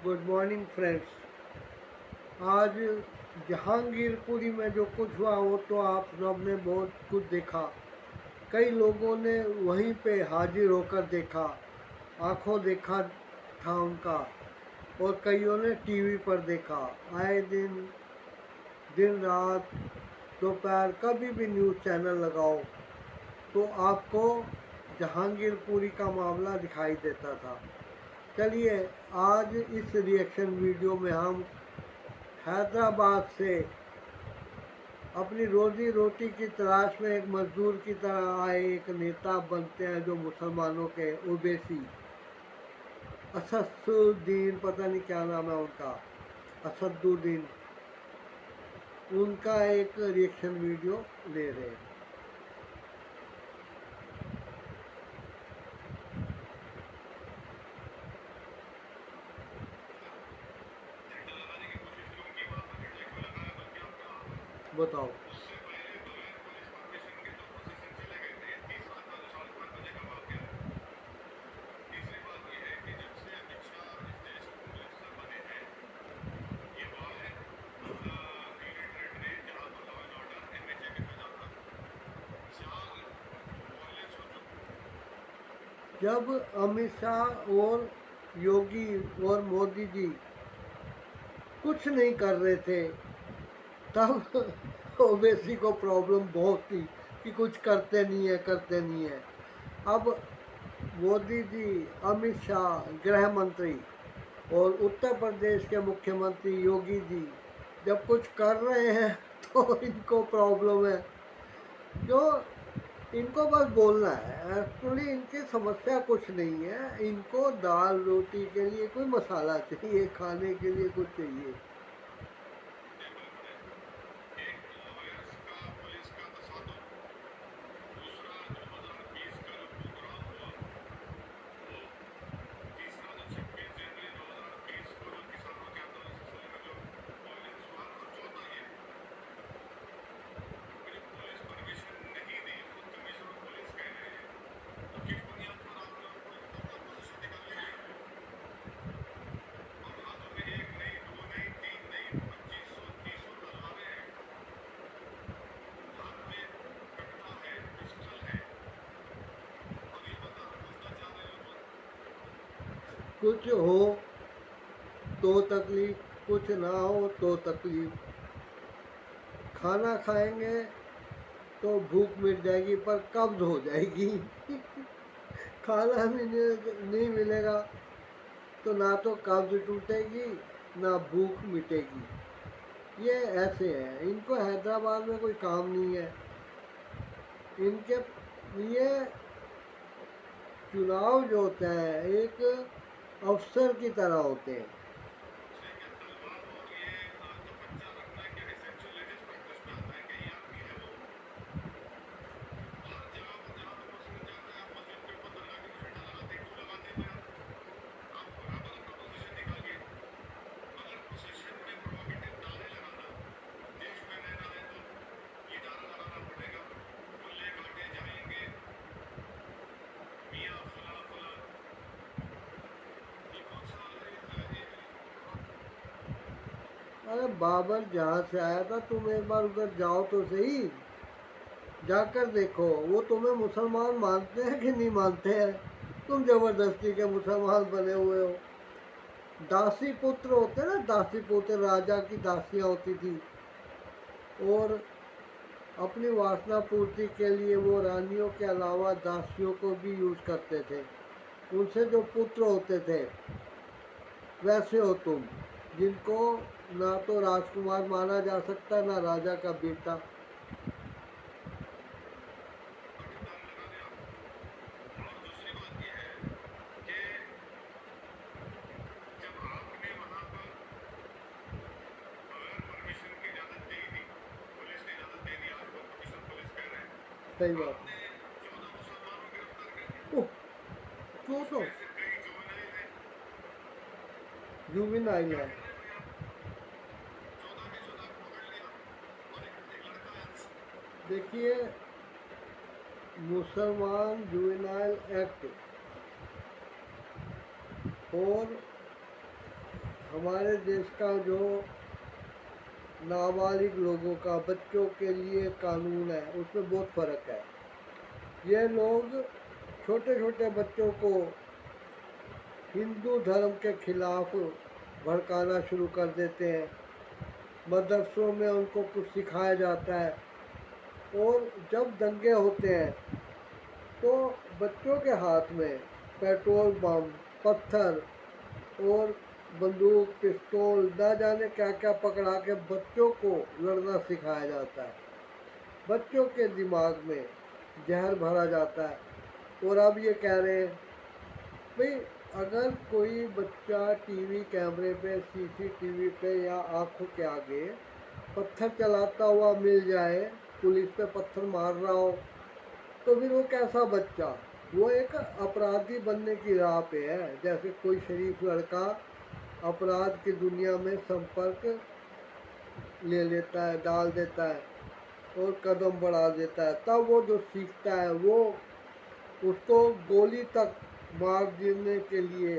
Good morning friends. आज जहांगीरपुरी में जो कुछ हुआ वो तो आप सब ने बहुत कुछ देखा। कई लोगों ने वहीं पे हाजिर होकर देखा, आंखों देखा था उनका। और कईयों ने टीवी पर देखा। आए दिन दिन रात दोपहर कभी भी न्यूज़ चैनल लगाओ तो आपको जहांगीरपुरी का मामला दिखाई देता था। चलिए, आज इस रिएक्शन वीडियो में हम हैदराबाद से अपनी रोजी रोटी की तलाश में एक मजदूर की तरह आए एक नेता बनते हैं जो मुसलमानों के ओवैसी असदुद्दीन, पता नहीं क्या नाम है उनका, असदुद्दीन, उनका एक रिएक्शन वीडियो ले रहे हैं। बताओ। जब अमित शाह और योगी और मोदी जी कुछ नहीं कर रहे थे तब ओवैसी को प्रॉब्लम बहुत थी कि कुछ करते नहीं है, करते नहीं है। अब मोदी जी, अमित शाह गृह मंत्री और उत्तर प्रदेश के मुख्यमंत्री योगी जी जब कुछ कर रहे हैं तो इनको प्रॉब्लम है। जो इनको बस बोलना है, एक्चुअली इनकी समस्या कुछ नहीं है। इनको दाल रोटी के लिए कोई मसाला चाहिए, खाने के लिए कुछ चाहिए। कुछ हो तो तकलीफ, कुछ ना हो तो तकलीफ। खाना खाएंगे तो भूख मिट जाएगी पर कब्ज हो जाएगी। खाना भी नहीं मिलेगा तो ना तो कब्ज टूटेगी ना भूख मिटेगी। ये ऐसे है, इनको हैदराबाद में कोई काम नहीं है। इनके ये चुनाव जो होता है एक अफसर की तरह होते हैं। अरे बाबर जहाँ से आया था, तुम एक बार उधर जाओ तो सही, जाकर देखो वो तुम्हें मुसलमान मानते हैं कि नहीं मानते हैं। तुम जबरदस्ती के मुसलमान बने हुए हो। दासी पुत्र होते ना, दासी पुत्र, राजा की दासियां होती थी और अपनी वासना पूर्ति के लिए वो रानियों के अलावा दासियों को भी यूज करते थे। उनसे जो पुत्र होते थे वैसे हो तुम, जिनको ना तो राजकुमार माना जा सकता ना राजा का बेटा। सही बात है। ओह, तो जुबिनाइल है। देखिए, मुसलमान जुवेनाइल एक्ट और हमारे देश का जो नाबालिग लोगों का, बच्चों के लिए कानून है, उसमें बहुत फ़र्क है। ये लोग छोटे छोटे बच्चों को हिंदू धर्म के खिलाफ भड़काना शुरू कर देते हैं। मदरसों में उनको कुछ सिखाया जाता है, और जब दंगे होते हैं तो बच्चों के हाथ में पेट्रोल बम, पत्थर और बंदूक, पिस्तौल, न जाने क्या क्या पकड़ा के बच्चों को लड़ना सिखाया जाता है। बच्चों के दिमाग में जहर भरा जाता है। और अब ये कह रहे हैं भाई, अगर कोई बच्चा टीवी कैमरे पे, सीसीटीवी पे या आंखों के आगे पत्थर चलाता हुआ मिल जाए, पुलिस पे पत्थर मार रहा हो, तो फिर वो कैसा बच्चा? वो एक अपराधी बनने की राह पे है। जैसे कोई शरीफ लड़का अपराध की दुनिया में संपर्क ले लेता है, डाल देता है और कदम बढ़ा देता है, तब वो जो सीखता है वो उसको गोली तक मार देने के लिए,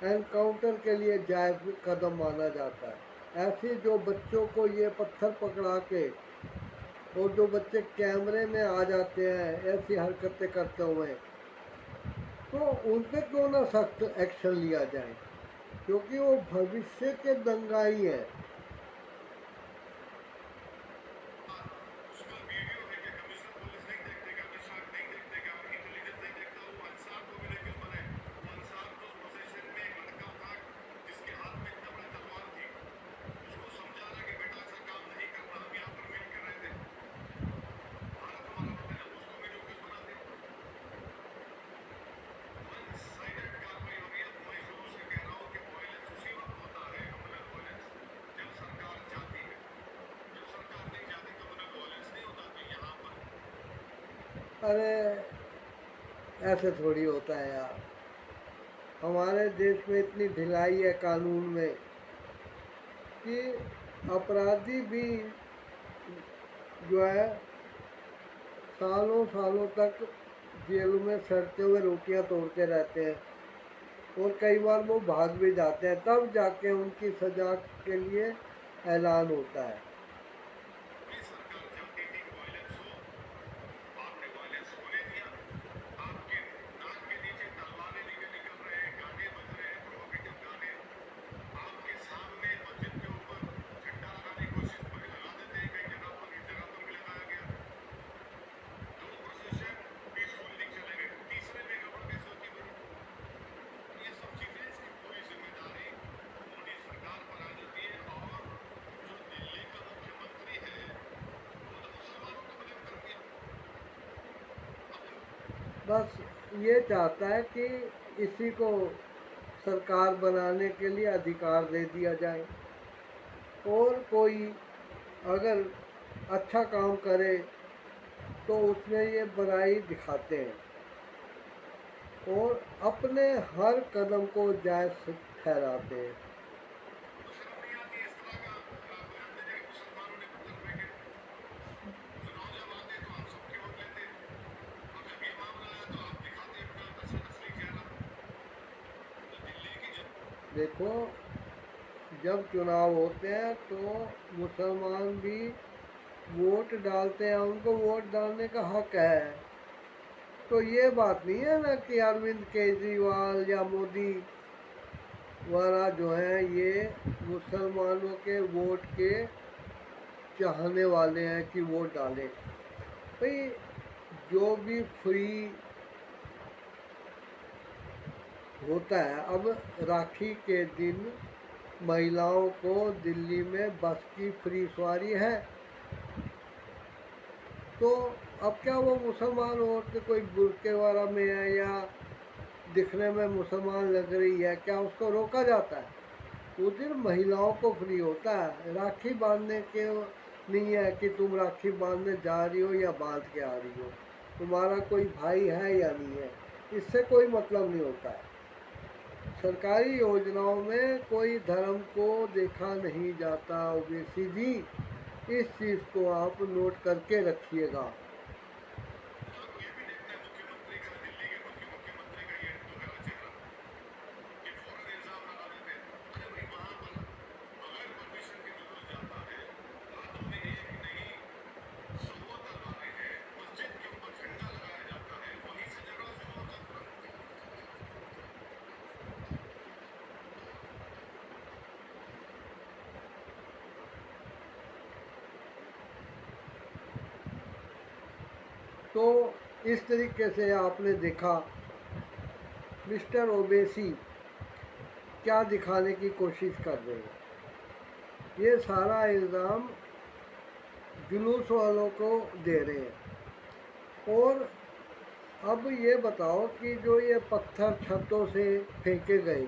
एनकाउंटर के लिए जायज़ कदम माना जाता है। ऐसे जो बच्चों को ये पत्थर पकड़ा के, और जो बच्चे कैमरे में आ जाते हैं ऐसी हरकतें करते हुए, तो उन पे क्यों ना सख्त एक्शन लिया जाए, क्योंकि वो भविष्य के दंगाई हैं। अरे ऐसे थोड़ी होता है यार। हमारे देश में इतनी ढिलाई है कानून में कि अपराधी भी जो है सालों सालों तक जेलों में सड़ते हुए रोटियां तोड़ते रहते हैं, और कई बार वो भाग भी जाते हैं, तब जाके उनकी सजा के लिए ऐलान होता है। बस ये चाहता है कि इसी को सरकार बनाने के लिए अधिकार दे दिया जाए, और कोई अगर अच्छा काम करे तो उसमें ये बुराई दिखाते हैं, और अपने हर कदम को जायज़ ठहराते हैं। देखो, जब चुनाव होते हैं तो मुसलमान भी वोट डालते हैं, उनको वोट डालने का हक है। तो ये बात नहीं है ना कि अरविंद केजरीवाल या मोदी वाला जो है ये मुसलमानों के वोट के चाहने वाले हैं कि वोट डालें। भाई, जो भी फ्री होता है, अब राखी के दिन महिलाओं को दिल्ली में बस की फ्री सवारी है, तो अब क्या वो मुसलमान औरत कोई बुर्के वाला में है या दिखने में मुसलमान लग रही है, क्या उसको रोका जाता है? उस दिन महिलाओं को फ्री होता है, राखी बांधने के नहीं है कि तुम राखी बांधने जा रही हो या बांध के आ रही हो, तुम्हारा कोई भाई है या नहीं है, इससे कोई मतलब नहीं होता है। सरकारी योजनाओं में कोई धर्म को देखा नहीं जाता। ओबीसी जी, इस चीज़ को आप नोट करके रखिएगा। तो इस तरीके से आपने देखा मिस्टर ओवैसी क्या दिखाने की कोशिश कर रहे हैं। ये सारा इल्ज़ाम जुलूस वालों को दे रहे हैं। और अब ये बताओ कि जो ये पत्थर छतों से फेंके गए,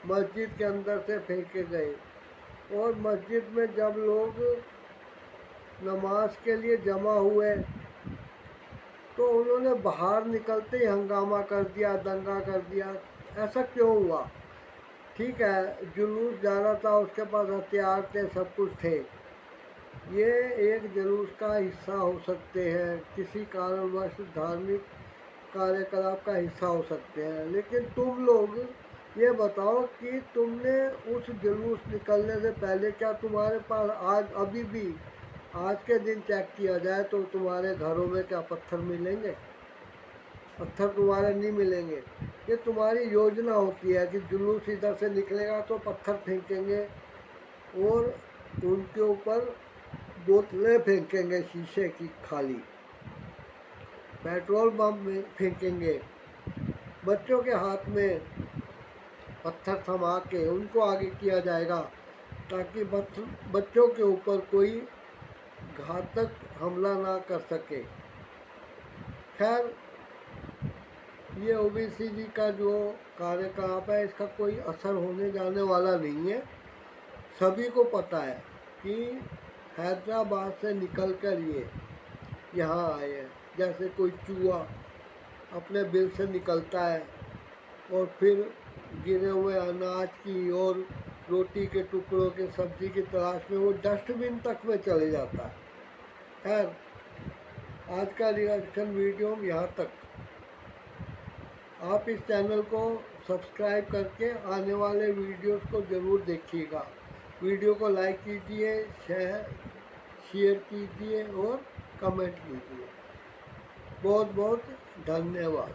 मस्जिद के अंदर से फेंके गए, और मस्जिद में जब लोग नमाज के लिए जमा हुए तो उन्होंने बाहर निकलते ही हंगामा कर दिया, दंगा कर दिया। ऐसा क्यों हुआ? ठीक है, जुलूस जा रहा था, उसके पास हथियार थे, सब कुछ थे। ये एक जुलूस का हिस्सा हो सकते हैं, किसी कारणवश धार्मिक कार्यकलाप का हिस्सा हो सकते हैं, लेकिन तुम लोग ये बताओ कि तुमने उस जुलूस निकलने से पहले क्या तुम्हारे पास आज अभी भी आज के दिन चेक किया जाए तो तुम्हारे घरों में क्या पत्थर मिलेंगे? पत्थर तुम्हारे नहीं मिलेंगे। ये तुम्हारी योजना होती है कि जुलूस इधर से निकलेगा तो पत्थर फेंकेंगे और उनके ऊपर बोतलें फेंकेंगे शीशे की खाली, पेट्रोल बम में फेंकेंगे, बच्चों के हाथ में पत्थर थमा के उनको आगे किया जाएगा ताकि बच्चों के ऊपर कोई घातक हमला ना कर सके। खैर, ये ओवैसी जी का जो कार्यकलाप है इसका कोई असर होने जाने वाला नहीं है। सभी को पता है कि हैदराबाद से निकल कर ये यहाँ आए हैं, जैसे कोई चूहा अपने बिल से निकलता है और फिर गिरे हुए अनाज की और रोटी के टुकड़ों के सब्जी की तलाश में वो डस्टबिन तक में चले जाता है। खैर, आज का रिएक्शन वीडियो यहाँ तक। आप इस चैनल को सब्सक्राइब करके आने वाले वीडियोस को ज़रूर देखिएगा। वीडियो को लाइक कीजिए, शेयर कीजिए और कमेंट कीजिए। बहुत बहुत धन्यवाद।